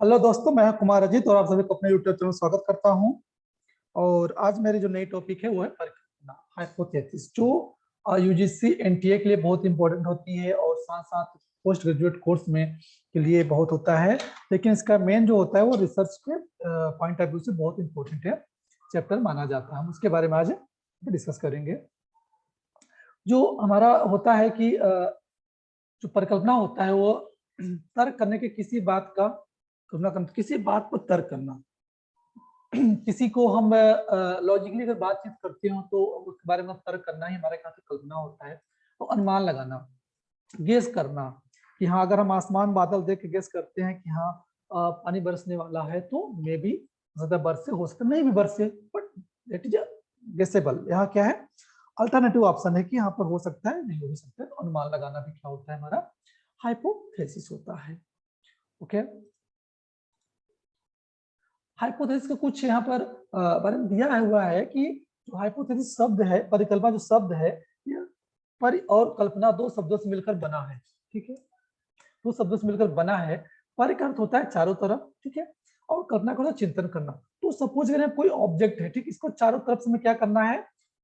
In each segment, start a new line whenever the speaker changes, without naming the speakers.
Hello दोस्तों, मैं कुमार अजीत और आप सभी को अपने यूट्यूब चैनल में स्वागत करता हूं। और आज मेरी जो नई टॉपिक है वो है परिकल्पना, हाइपोथेसिस, जो यूजीसी एनटीए के लिए बहुत इंपॉर्टेंट होती है और साथ साथ पोस्ट ग्रेजुएट कोर्स में के लिए बहुत होता है। लेकिन इसका मेन जो होता है वो रिसर्च के पॉइंट ऑफ व्यू से बहुत इंपॉर्टेंट है, चैप्टर माना जाता है। हम उसके बारे में आज डिस्कस करेंगे। जो हमारा होता है कि जो परिकल्पना होता है वो तर्क करने के किसी बात का कल्पना करना, किसी बात पर तर्क करना। किसी को हम लॉजिकली अगर बातचीत करते हो तो उसके बारे में तर्क करना ही हमारे ख्याल से कल्पना होता है। तो अनुमान लगाना, गेस करना कि हाँ, अगर हम आसमान बादल देख के गेस करते हैं कि हाँ पानी बरसने वाला है तो मे बी ज्यादा बरसे, हो सकता नहीं भी बरसे, बट दैट इज गेसेबल। यहाँ क्या है, अल्टरनेटिव ऑप्शन है कि यहाँ पर हो सकता है, नहीं हो भी सकता है। तो अनुमान लगाना भी क्या होता है, हमारा हाइपोथेसिस होता है। ओके, हाइपोथेसिस का कुछ यहाँ पर बारे में दिया हुआ है कि जो हाइपोथेसिस शब्द है, परिकल्पना जो शब्द है, ये परि और कल्पना दो शब्दों से मिलकर बना है। ठीक है, दो शब्दों से मिलकर बना है। परि का अर्थ होता है चारों तरफ, ठीक है, और कल्पना का चिंतन करना। तो सपोज करें कोई ऑब्जेक्ट है, ठीक, इसको चारों तरफ से हमें क्या करना है,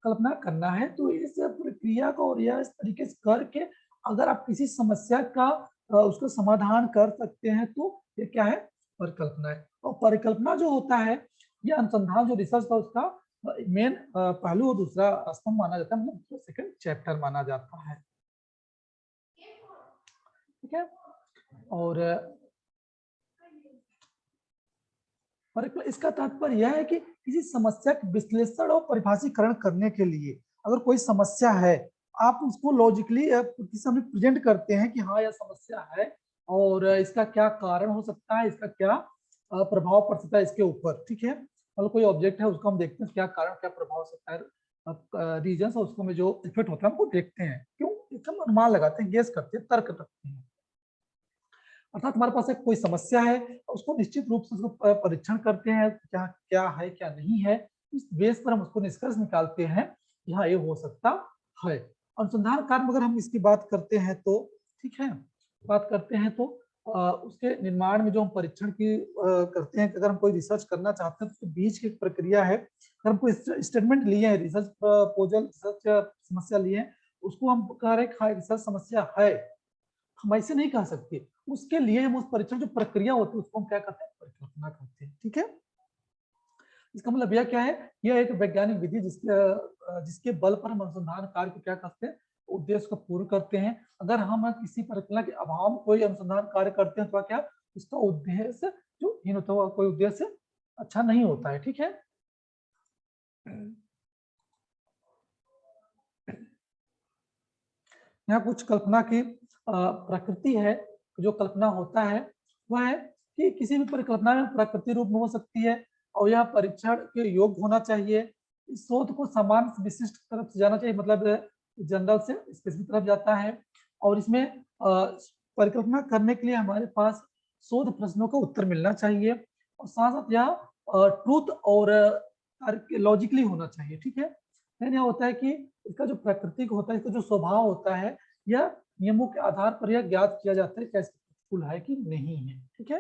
कल्पना करना है। तो इस प्रक्रिया को और यह इस तरीके से करके अगर आप किसी समस्या का उसका समाधान कर सकते हैं तो ये क्या है, परिकल्पना है। और परिकल्पना जो होता है, यह अनुसंधान जो रिसर्च था उसका मेन पहलू और दूसरा स्तंभ माना जाता है, मतलब सेकंड चैप्टर माना जाता है। ठीक है, और इसका तात्पर्य यह है कि किसी समस्या के विश्लेषण और परिभाषीकरण करने के लिए अगर कोई समस्या है, आप उसको लॉजिकली किसी सामने प्रेजेंट करते हैं कि हाँ यह समस्या है और इसका क्या कारण हो सकता है, इसका क्या प्रभाव पड़ सकता है इसके ऊपर। ठीक है, मतलब कोई ऑब्जेक्ट है उसको हम देखते हैं क्या कारण क्या प्रभाव हो सकता है, रीजन और उसको में जो इफेक्ट होता है हमको देखते हैं। क्यों, हम अनुमान लगाते हैं, गेस करते हैं, तर्क रखते हैं। अर्थात हमारे पास एक कोई समस्या है, उसको निश्चित रूप से उसको परीक्षण करते हैं, क्या क्या है क्या नहीं है, इस बेस पर हम उसको निष्कर्ष निकालते हैं कि हाँ ये हो सकता है। अनुसंधान कार्य अगर हम इसकी बात करते हैं तो, ठीक है, बात करते हैं तो उसके निर्माण में जो हम परीक्षण की करते हैं, अगर हम कोई रिसर्च करना चाहते हैं तो बीच की प्रक्रिया है। अगर हम कोई स्टेटमेंट लिए हैं, रिसर्च प्रपोजल, रिसर्च समस्या लिए हैं, उसको हम कह रहे हैं रिसर्च समस्या है, हम ऐसे नहीं कह सकते। उसके लिए हम उस परीक्षण जो प्रक्रिया होती है उसको हम क्या करते हैं, परिकल्पना करते हैं। ठीक है, इसका मतलब यह क्या है, यह एक वैज्ञानिक विधि जिसके बल पर हम अनुसंधान कार्य को क्या करते हैं, उद्देश्य को पूर्ण करते हैं। अगर हम किसी परिकल्पना के अभाव में कोई अनुसंधान कार्य करते हैं तो क्या उसका उद्देश्य जो हीन होता है, कोई उद्देश्य अच्छा नहीं होता है। ठीक है, यहाँ कुछ कल्पना की प्रकृति है। जो कल्पना होता है वह है कि किसी भी परिकल्पना में प्रकृति रूप में हो सकती है और यह परीक्षण के योग्य होना चाहिए। इस शोध को समान विशिष्ट तरफ से जाना चाहिए, मतलब जनरल से स्पेसिफिक तरफ जाता है। और इसमें परिकल्पना करने के लिए हमारे पास शोध प्रश्नों का उत्तर मिलना चाहिए और साथ साथ यह ट्रूथ और लॉजिकली होना चाहिए। ठीक है, यह होता है कि इसका जो प्राकृतिक होता है, इसका जो स्वभाव होता है, यह नियमों के आधार पर यह ज्ञात किया जाता है कैसे प्रतिकूल है कि नहीं है। ठीक है,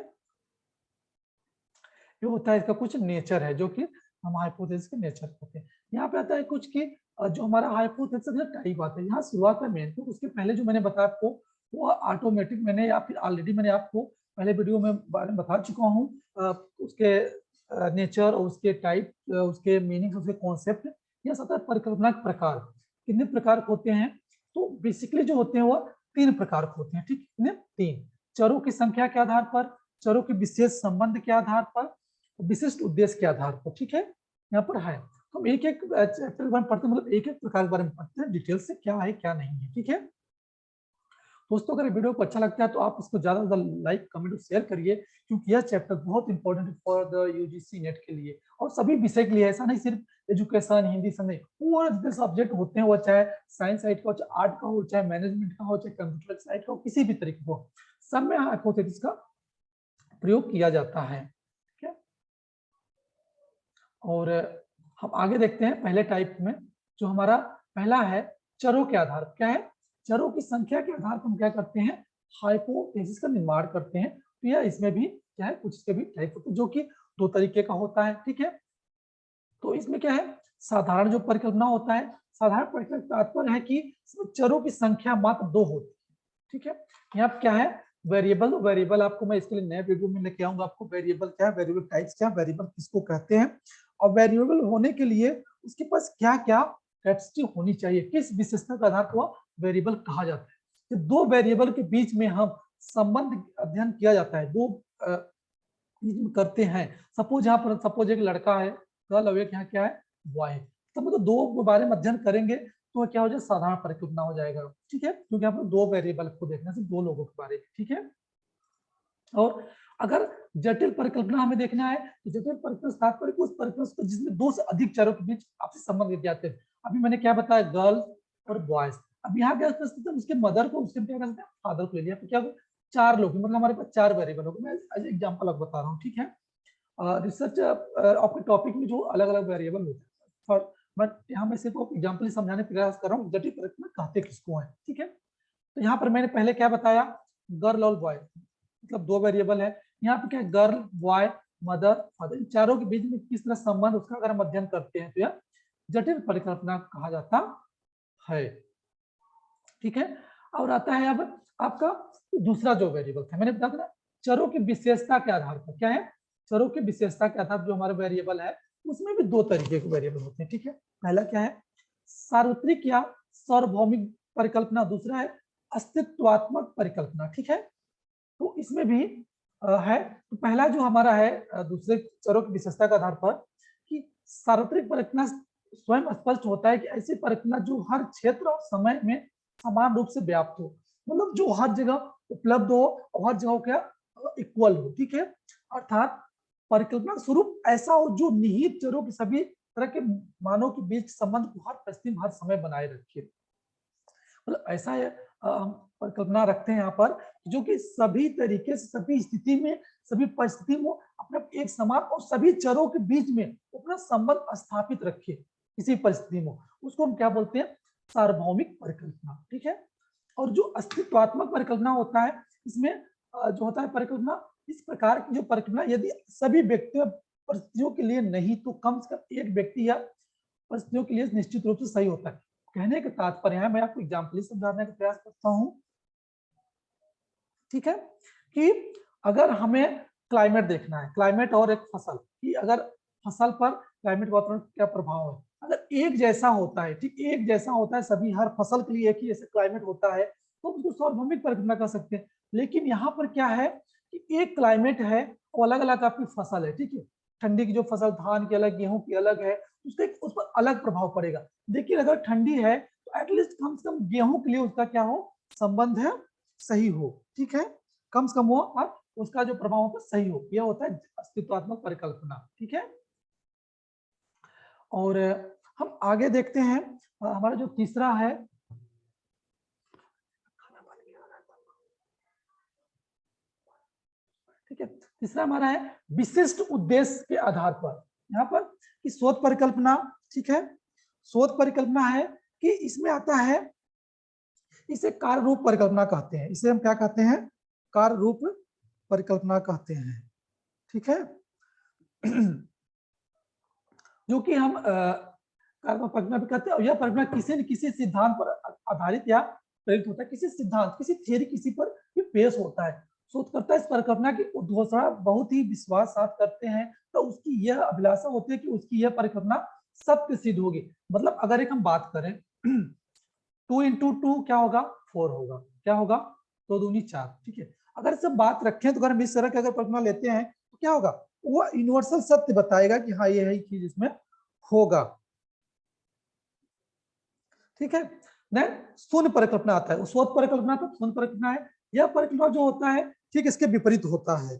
ये होता है इसका कुछ नेचर है जो कि हम हाइपोथेसिस के नेचर कहते हैं। यहाँ पे आता है कुछ कि जो हमारा हाइपोथेसिस का टाइप आता है, यहाँ शुरुआत में मेन, तो उसके पहले जो मैंने बताया आपको वो ऑटोमेटिक मैंने या फिर ऑलरेडी मैंने आपको पहले वीडियो में बारे में बता चुका हूँ। उसके नेचर और उसके टाइप, उसके मीनिंग, उसके कॉन्सेप्ट, यह सब परिकल्पना के प्रकार कितने प्रकार होते हैं। तो बेसिकली जो होते हैं वो तीन प्रकार होते हैं। ठीक, कितने, तीन। चरों की संख्या के आधार पर, चरों के विशेष संबंध के आधार पर, विशिष्ट उद्देश्य के आधार पर। ठीक है, यहाँ पर है तो हम एक एक चैप्टर पढ़ते हैं, मतलब एक एक प्रकार के बारे में पढ़ते हैं डिटेल से, क्या है क्या नहीं है। ठीक है दोस्तों, अगर वीडियो को अच्छा लगता है तो आप इसको ज्यादा से ज्यादा लाइक, कमेंट और शेयर करिए, क्योंकि यह चैप्टर बहुत इंपॉर्टेंट है फॉर द यूजीसी नेट के लिए और सभी विषय के लिए। ऐसा नहीं सिर्फ एजुकेशन, हिंदी सब नहीं, पूरे जितने सब्जेक्ट होते हैं, वो चाहे साइंस साइड का हो, चाहे आर्ट का हो, चाहे मैनेजमेंट का हो, चाहे कंप्यूटर साइड का हो, किसी भी तरीके का हो, सब में हाइपोथेसिस का प्रयोग किया जाता है। ठीक है, और हम आगे देखते हैं पहले टाइप में। जो हमारा पहला है, चरों के आधार, क्या है, चरों की संख्या के आधार पर हम क्या करते हैं, हाइपोथेसिस का निर्माण करते हैं। तो यह इसमें भी क्या है, कुछ इसके भी टाइप होते हैं, जो कि दो तरीके का होता है। ठीक है, तो इसमें क्या है, साधारण जो परिकल्पना होता है, साधारण परिकल्पना तात्पर्य है कि चरों की संख्या मात्र 2 होती है। ठीक है, यहाँ पे क्या है, वेरिएबल। वेरिएबल आपको मैं इसके लिए नए वीडियो में लेके आऊंगा, आपको वेरिएबल क्या है, वेरिएबल टाइप्स क्या, वेरिएबल किसको कहते हैं, और वेरिएबल होने के लिए उसके पास क्या क्या कैपेसिटी होनी चाहिए, किस विशेषता के आधार पर वेरिएबल कहा जाता है। जब दो वेरिएबल के बीच में हम संबंध अध्ययन किया जाता है, दो करते हैं, सपोज यहाँ पर सपोज एक लड़का है गर्ल और एक यहाँ क्या है बॉय, तब तो दो के बारे में अध्ययन करेंगे तो क्या हो जाए, साधारण परिकल्पना हो जाएगा। ठीक है, क्योंकि यहाँ पर दो वेरिएबल को देखने से दो लोगों के बारे में। ठीक है, और अगर जटिल परिकल्पना हमें देखना है तो जटिल परिकल्पना तात्पर्य उस परिकल्पना जिसमें दो से अधिक चरों के बीच आपसी संबंध दिए जाते हैं। अभी मैंने क्या बताया, गर्ल और बॉयज। अब यहाँ क्या कर सकते हैं, उसके मदर को उसके क्या कर सकते हैं, फादर को ले लिया, तो क्या होगा, चार लोग, मतलब हमारे पास चार वेरिएबल होगा। मैं एग्जाम्पल अब बता रहा हूँ। ठीक है, रिसर्च आपके टॉपिक में जो अलग अलग वेरिएबल होते हैं, बट यहाँ मैं सिर्फ एग्जाम्पल समझाने का प्रयास कर रहा हूँ जटिल परिकल्पना कहते किसको है। ठीक है, तो यहाँ पर मैंने पहले क्या बताया, गर्ल और बॉय, मतलब दो वेरिएबल है। यहाँ पे क्या है, गर्ल बॉय मदर फादर, इन चारों के बीच में किस तरह संबंध उसका अगर हम अध्ययन करते हैं तो यह जटिल परिकल्पना कहा जाता है। ठीक है, और आता है अब आपका दूसरा जो वेरिएबल था, मैंने बताया था चरों की विशेषता के आधार पर, क्या है, चरों की विशेषता के आधार पर जो हमारा वेरिएबल है उसमें भी दो तरीके के वेरिएबल होते हैं। ठीक है, पहला क्या है, सार्वत्रिक या सार्वभौमिक परिकल्पना, दूसरा है अस्तित्वात्मक परिकल्पना। ठीक है, तो इसमें भी है, तो पहला जो हमारा है दूसरे चरों की विशेषता के आधार पर कि सार्वत्रिक परिकल्पना स्वयं स्पष्ट होता है कि ऐसी परिकल्पना जो हर क्षेत्र और समय में समान रूप से व्याप्त हो, मतलब जो हर जगह उपलब्ध हो और हर जगह क्या इक्वल हो। ठीक है, अर्थात परिकल्पना स्वरूप ऐसा हो जो निहित चरों के सभी तरह के मानों के बीच संबंध को हर परिस्थिति हर समय बनाए रखे, मतलब ऐसा है हम परिकल्पना रखते हैं यहाँ पर जो कि सभी तरीके से सभी स्थिति में सभी परिस्थिति में अपने एक समान और सभी चरों के बीच में अपना संबंध स्थापित रखे किसी परिस्थिति में, उसको हम क्या बोलते हैं, सार्वभौमिक परिकल्पना। ठीक है, और जो अस्तित्वात्मक परिकल्पना होता है, इसमें जो होता है परिकल्पना, इस प्रकार की जो परिकल्पना यदि सभी व्यक्तियों परिस्थितियों के लिए नहीं तो कम से कम एक व्यक्ति या परिस्थितियों के लिए निश्चित रूप से सही होता है। कहने का तात्पर्य है, मैं आपको एग्जाम्पल समझाने का प्रयास करता हूं। ठीक है, कि अगर हमें क्लाइमेट देखना है, क्लाइमेट और एक फसल, कि अगर फसल पर क्लाइमेट वातावरण क्या प्रभाव है, अगर एक जैसा होता है, ठीक एक जैसा होता है सभी, हर फसल के लिए एक ही जैसे क्लाइमेट होता है तो उसको सार्वभौमिक परिकल्पना कर सकते हैं। लेकिन यहाँ पर क्या है कि एक क्लाइमेट है और अलग अलग आपकी फसल है। ठीक है, ठंडी की जो फसल धान की अलग, गेहूं की अलग है, उसका उस पर अलग प्रभाव पड़ेगा। देखिए अगर ठंडी है तो एटलीस्ट कम से कम गेहूं के लिए उसका क्या हो, संबंध है सही हो। ठीक है, कम से कम वो और उसका जो प्रभाव होता है सही हो, यह होता है अस्तित्वात्मक परिकल्पना। ठीक है, और हम आगे देखते हैं, हमारा जो तीसरा है, ठीक है, तीसरा हमारा है विशिष्ट उद्देश्य के आधार पर। यहाँ पर कि शोध परिकल्पना, ठीक है, शोध परिकल्पना है कि इसमें आता है, इसे कार्य रूप परिकल्पना कहते हैं, इसे हम क्या कहते हैं, कार्य रूप परिकल्पना कहते हैं। ठीक है, जो कि हम परिकल्पना भी कहते हैं, और यह परिकल्पना किसी न किसी सिद्धांत पर आधारित या प्रेरित होता है, किसी सिद्धांत किसी थियरी किसी पर ये पेश होता है। शोधकर्ता इस परिकल्पना की उद्घोषणा बहुत ही विश्वास साथ करते हैं, तो उसकी यह अभिलाषा होती है कि उसकी यह परिकल्पना सत्य सिद्ध होगी। मतलब अगर एक हम बात करें 2 × 2 क्या होगा, 4 होगा, क्या होगा, 2 दूनी 4। ठीक है, अगर सब बात रखें तो अगर हम इस तरह की अगर परिकल्पना लेते हैं तो क्या होगा, वो यूनिवर्सल सत्य बताएगा कि हाँ ये है चीज इसमें होगा। ठीक है, देन शून्य परिकल्पना आता है, शोध परिकल्पना तो शून्य परिकल्पना है। यह परिकल्पना जो होता है ठीक इसके विपरीत होता है।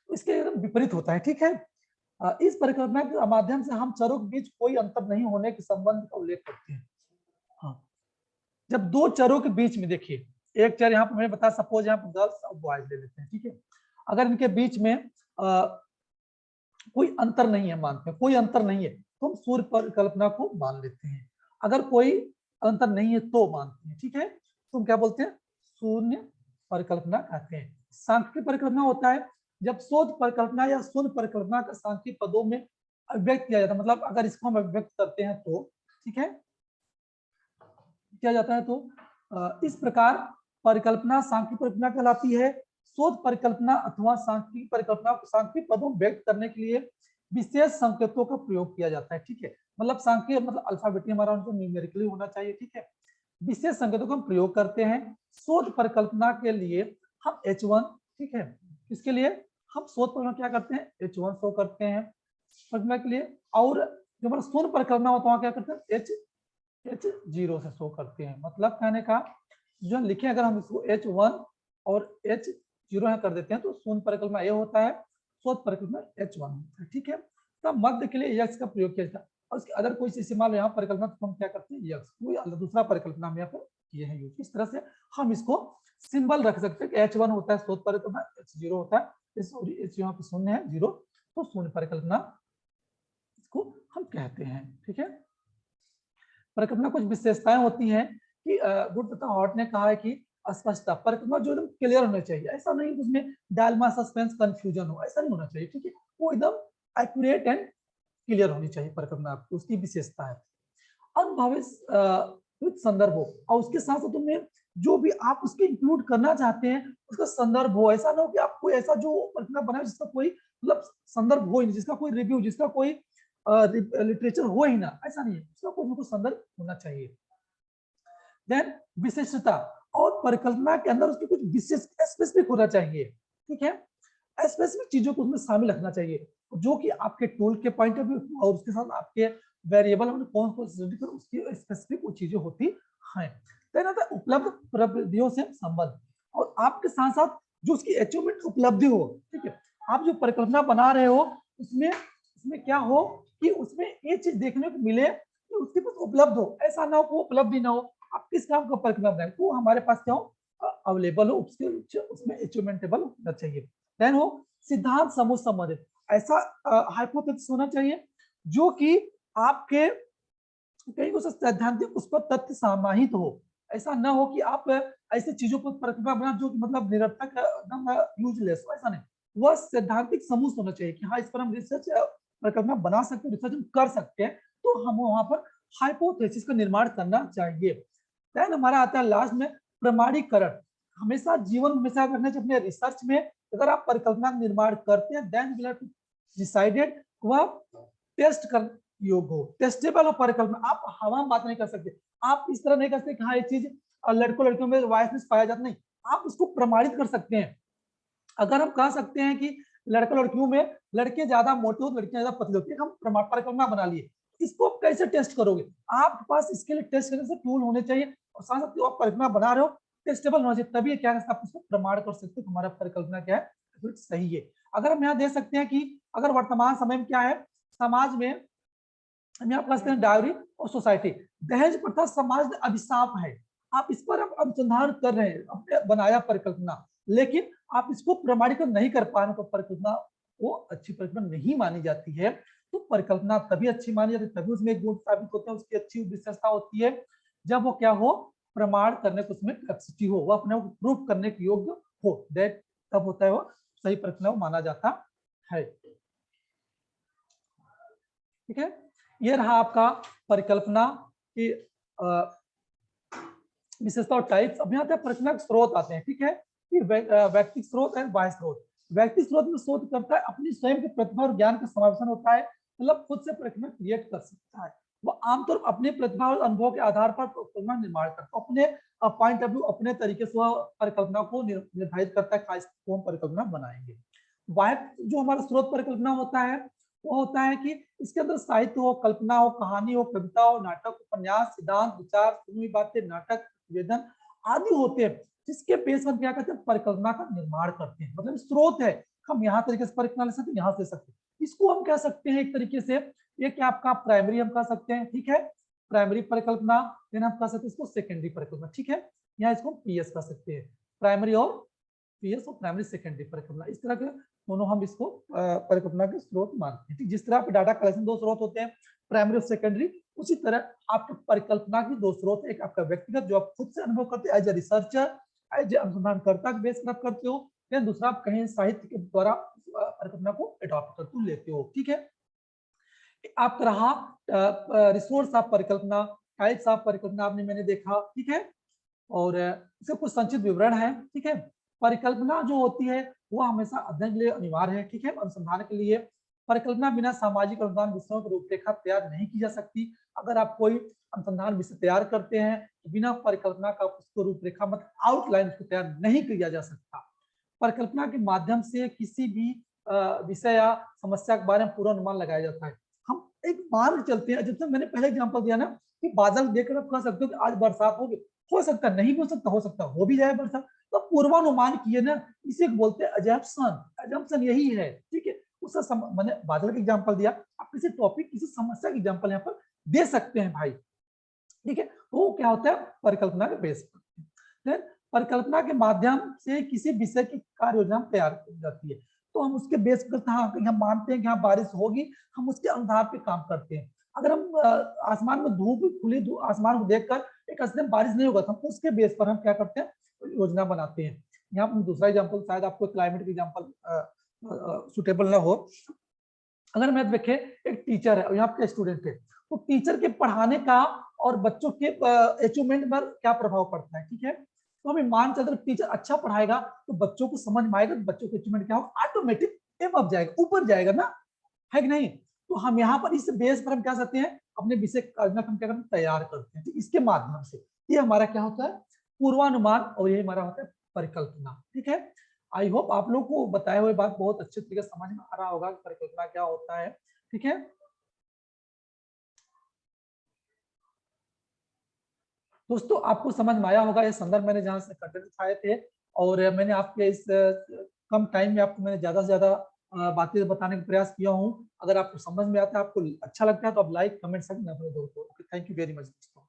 इसके एकदम विपरीत होता है। ठीक है, इस परिकल्पना के माध्यम से हम चरों के बीच कोई अंतर नहीं होने के संबंध का उल्लेख करते हैं। हाँ, जब दो चरों के बीच में देखिए, एक चर यहाँ पर मैंने बताया, सपोज यहाँ पर गर्ल्स और बॉयज ले लेते हैं। ठीक है, अगर इनके बीच में कोई अंतर नहीं है मानते हैं, कोई अंतर नहीं है तो हम शून्य परिकल्पना को मान लेते हैं। अगर कोई अंतर नहीं है तो मानते हैं, ठीक है, तो हम क्या बोलते हैं, शून्य परिकल्पना कहते हैं। सांख्यिक परिकल्पना होता है जब शोध परिकल्पना या शून्य परिकल्पना का सांख्यिक पदों में अभिव्यक्त किया जाता है, मतलब अगर इसको हम अभिव्यक्त करते हैं तो, ठीक है, किया जाता है तो इस प्रकार परिकल्पना सांख्यिक परिकल्पना कहलाती है। शोध परिकल्पना अथवा सांख्यिक परिकल्पना को सांख्यिक पदों में व्यक्त करने के लिए विशेष संकेतों का प्रयोग किया जाता है, ठीक है, मतलब सांख्यिक मतलब अल्फाबेटिक हमारा उनको न्यूमेरिकली होना चाहिए, ठीक है, विशेष संकेतों का हम प्रयोग करते हैं। शोध परिकल्पना के लिए हम H1, ठीक है, इसके लिए हम शोध परिकल्पना क्या करते हैं, H1 शो करते हैं परिकल्पना के लिए, और जो हमारा शून्य परिकल्पना होता है क्या करते हैं, H0 से शो करते हैं। मतलब कहने का जो लिखे अगर हम इसको H1 और H0 कर देते हैं तो शून्य परिकल्पना ये होता है, शोध परिकल्पना H1 होता है, ठीक है। तब मध्य के लिए यक्ष का प्रयोग किया जाता है, और उसके अदर कोई इस्तेमाल यहाँ परिकल्पना तो हम क्या करते हैं, यक्ष कोई दूसरा परिकल्पना हम यहाँ पर किए हैं यूज। इस तरह से हम इसको सिंबल रख सकते हैं कि H1 होता है शोध परिकल्पना, H0 होता है, सॉरी H यहाँ पे शून्य है, 0 तो शून्य परिकल्पना इसको हम कहते हैं, ठीक है। परिकल्पना कुछ विशेषताएं होती हैं कि गुड तथा हॉट ने कहा है कि अस्पष्टता, परिकल्पना जो एकदम क्लियर होना चाहिए, ऐसा नहीं कि उसमें डालमा सस्पेंस कंफ्यूजन हो, ऐसा नहीं होना चाहिए, ठीक है, वो एकदम एक्यूरेट एंड क्लियर होनी चाहिए परिकल्पना आपकी, उसकी विशेषता है। अनुभवित संदर्भ हो, और उसके साथ साथ उनमें जो भी आप उसके इंक्लूड करना चाहते हैं उसका संदर्भ हो, ऐसा ना हो कि आप कोई ऐसा जो परिकल्पना बनाए जिसका कोई मतलब संदर्भ हो ही नहीं, जिसका कोई रिव्यू, जिसका कोई लिटरेचर हो ही ना, ऐसा नहीं है, उसका कोई संदर्भ होना चाहिए। देन विशिष्टता, और परिकल्पना के अंदर उसकी कुछ विशेष स्पेसिफिक होना चाहिए, ठीक है, स्पेसिफिक चीजों को उसमें शामिल रखना चाहिए जो कि आपके टूल के पॉइंट ऑफ व्यू और उसके साथ आपके वेरिएबल में कौन कौन सी उसकी स्पेसिफिक वो चीजें होती हैं। देन आता है उपलब्ध प्रविधियों से संबंध, और आपके साथ साथ जो उसकी अचीवमेंट उपलब्धि हो, ठीक है, आप जो परिकल्पना बना रहे हो उसमें क्या हो कि उसमें ये चीज देखने को मिले कि उसके पास उपलब्ध हो, ऐसा ना हो कि वो उपलब्धि ना हो, आप किस काम का परिकल्पना बनाए तो हमारे पास क्या हो, अवेलेबल हो, उसके उसमें अचीवमेंटेबल होना चाहिए। देन हो सिद्धांत समूह संबंधित, ऐसा हाइपोथेसिस होना चाहिए जो कि आपके कहीं उस सैद्धांतिक उस पर तथ्य समाहित हो, ऐसा ना हो कि आप ऐसी चीजों पर परिकल्पना बना जो मतलब निरर्थक एकदम यूजलेस हो, ऐसा नहीं, वह सैद्धांतिक समूह होना चाहिए कि हाँ इस पर हम रिसर्च परिकल्पना बना सकते हैं, रिसर्च हम कर सकते हैं, तो हम वहां पर हाइपोथेसिस का निर्माण करना चाहिए। देन हमारा आता है लास्ट में प्रमाणीकरण, हमेशा जीवन हमेशा करना चाहिए अपने रिसर्च में, अगर आप परिकल्पना निर्माण करते हैं देन विल डिसाइडेड वह टेस्ट कर योग्य हो, टेस्टेबल हो परिकल्पना, आप हवा में बात नहीं कर सकते, आप इस तरह नहीं कर सकते कि हाँ ये चीज लड़कों लड़कियों में वायसनेस पाया जाता, नहीं, आप उसको प्रमाणित कर सकते हैं। अगर हम कह सकते हैं कि लड़कों लड़कियों में लड़के ज्यादा मोटे हो लड़कियां ज्यादा पतली होती है, हम परिकल्पना बना लिए, इसको आप कैसे टेस्ट करोगे, आपके पास इसके लिए टेस्ट करने से टूल होने चाहिए, और साथ साथ आप परिकल्पना बना रहे हो टेस्टेबल होना चाहिए, तभी क्या आप उसको प्रमाण कर सकते हो हमारा परिकल्पना क्या है सही है। अगर हम यहाँ देख सकते हैं कि अगर वर्तमान समय में क्या है समाज में, हम यहाँ क्लास करें डायरी और सोसाइटी, दहेज प्रथा समाज में अभिशाप है, आप इस पर आप अनुसंधान कर रहे हैं, अपने बनाया परिकल्पना, लेकिन आप इसको प्रमाणित नहीं कर पा रहे, तो परिकल्पना वो अच्छी परिकल्पना नहीं मानी जाती है। तो परिकल्पना तभी अच्छी मानी जाती है, तभी उसमें गुण साबित होते हैं, उसकी अच्छी विशेषता होती है जब वो क्या हो, प्रमाण करने को उसमें कैपेसिटी हो, वो अपने प्रूफ करने के योग्य हो, दैट तब होता है वो सही परिकल्पना माना जाता है, ठीक है। ये रहा आपका परिकल्पना की विशेषता और टाइप्स। अब यहाँ परिकल्पना के स्रोत आते हैं, ठीक है, कि व्यक्तिगत स्रोत एंड बाह्य स्रोत। व्यक्तिगत स्रोत में शोध करता है अपनी स्वयं की प्रतिभा और ज्ञान का समावेशन होता है, मतलब खुद से परिकल्पना क्रिएट कर सकता है, वो आमतौर पर अपनी प्रतिभा और अनुभव के आधार पर परिकल्पना निर्माण करता है, अपने पॉइंट ऑफ व्यू अपने तरीके से वह परिकल्पना को निर्धारित करता है कौन परिकल्पना बनाएंगे। बाह्य जो हमारा स्रोत परिकल्पना होता है वो होता है कि इसके अंदर साहित्य हो, कल्पना हो, कहानी हो, कविता हो, नाटक, उपन्यास, सिद्धांत, विचार, सुनी हुई बातें, नाटक, निवेदन आदि होते हैं, जिसके बेस पर क्या करते हैं परिकल्पना का निर्माण करते हैं, मतलब स्रोत है, हम यहाँ तरीके से परिकल्पना ले सकते हैं, यहाँ से सकते हैं, इसको हम कह सकते हैं एक तरीके से ये क्या आपका प्राइमरी हम कह सकते हैं, ठीक है, प्राइमरी परिकल्पना, देन हम कह सकते हैं इसको सेकेंडरी परिकल्पना, ठीक है, यहाँ इसको पीएस कह सकते हैं, प्राइमरी और पीएस और प्राइमरी सेकेंडरी परिकल्पना, इस तरह के दोनों हम इसको परिकल्पना के स्रोत मानते हैं। ठीक, जिस तरह पे डाटा कलेक्शन दो स्रोत होते हैं, प्राइमरी और सेकेंडरी, उसी तरह आपके परिकल्पना की दो स्रोत, एक आपका व्यक्तिगत जो आप खुद से अनुभव करते हैं as a researcher, as a अनुसंधानकर्ता बेस पर आप करते हो, देन दूसरा आप कहीं साहित्य के द्वारा परिकल्पना को अडॉप्ट करते हो, लेते हो। ठीक है, आपका रहा रिसोर्स ऑफ परिकल्पना, टाइप्स ऑफ परिकल्पना आपने मैंने देखा। ठीक है, और इसका कुछ संक्षिप्त विवरण है। ठीक है, परिकल्पना जो होती है वो हमेशा अध्ययन के लिए अनिवार्य है। ठीक है, अनुसंधान के लिए परिकल्पना बिना सामाजिक अनुसंधान विषयों की रूपरेखा तैयार नहीं की जा सकती। अगर आप कोई अनुसंधान विषय तैयार करते हैं तो बिना परिकल्पना का उसको रूपरेखा मतलब आउटलाइन उसको तैयार नहीं किया जा सकता। परिकल्पना के माध्यम से किसी भी विषय या समस्या के बारे में पूरा अनुमान लगाया जाता है। हम एक मान चलते हैं, जैसे मैंने पहले एग्जांपल दिया ना कि बादल देखकर आप कह सकते हो कि आज बरसात होगी, हो सकता है नहीं भी हो सकता हो भी जाए बरसात, तो पूर्वानुमान किए ना, इसे बोलते हैं अजम्पशन। अजम्पशन यही है। ठीक है, उसका मैंने बादल का एग्जांपल दिया, आप किसी टॉपिक किसी समस्या का एग्जांपल यहाँ पर दे सकते हैं भाई। ठीक है, तो वो क्या होता है परिकल्पना के बेस पर। परिकल्पना के माध्यम से किसी विषय की कार्य योजना तैयार की जाती है, तो हम उसके बेस पर हम मानते हैं कि हाँ बारिश होगी, हम उसके आधार पे काम करते हैं। अगर हम आसमान में खुली आसमान को देखकर एक असली बारिश नहीं होगा, तो हम उसके बेस पर हम क्या करते हैं योजना बनाते हैं। यहाँ पर दूसरा एग्जाम्पल, शायद आपको क्लाइमेट का एग्जाम्पल सुटेबल ना हो। अगर मैं देखे एक टीचर है और यहाँ पे स्टूडेंट है, तो टीचर के पढ़ाने का और बच्चों के अचीवमेंट पर क्या प्रभाव पड़ता है। ठीक है, तो हमें मान चल टीचर अच्छा पढ़ाएगा तो बच्चों को समझ में आएगा, तो बच्चों के अचीवमेंट क्या होगा, ऑटोमेटिक एम जाएगा, ऊपर जाएगा ना, है कि नहीं। तो हम यहाँ पर इस बेस पर हम क्या करते हैं, अपने विषय हम क्या करते हैं तैयार करते हैं। इसके माध्यम से ये हमारा क्या होता है पूर्वानुमान, और ये हमारा होता है परिकल्पना। ठीक है, आई होप आप लोग को बताए हुए बात बहुत अच्छे तरीके से समझ में आ रहा होगा कि परिकल्पना क्या होता है। ठीक है, दोस्तों आपको समझ में आया होगा ये संदर्भ मैंने जहां से कंटेंट उठाए थे, और मैंने आपके इस कम टाइम में आपको मैंने ज्यादा से ज्यादा बातें बताने का प्रयास किया हूं। अगर आपको समझ में आता है, आपको अच्छा लगता है, तो आप लाइक कमेंट सेक्शन में अपने दोस्तों। थैंक यू वेरी मच दोस्तों।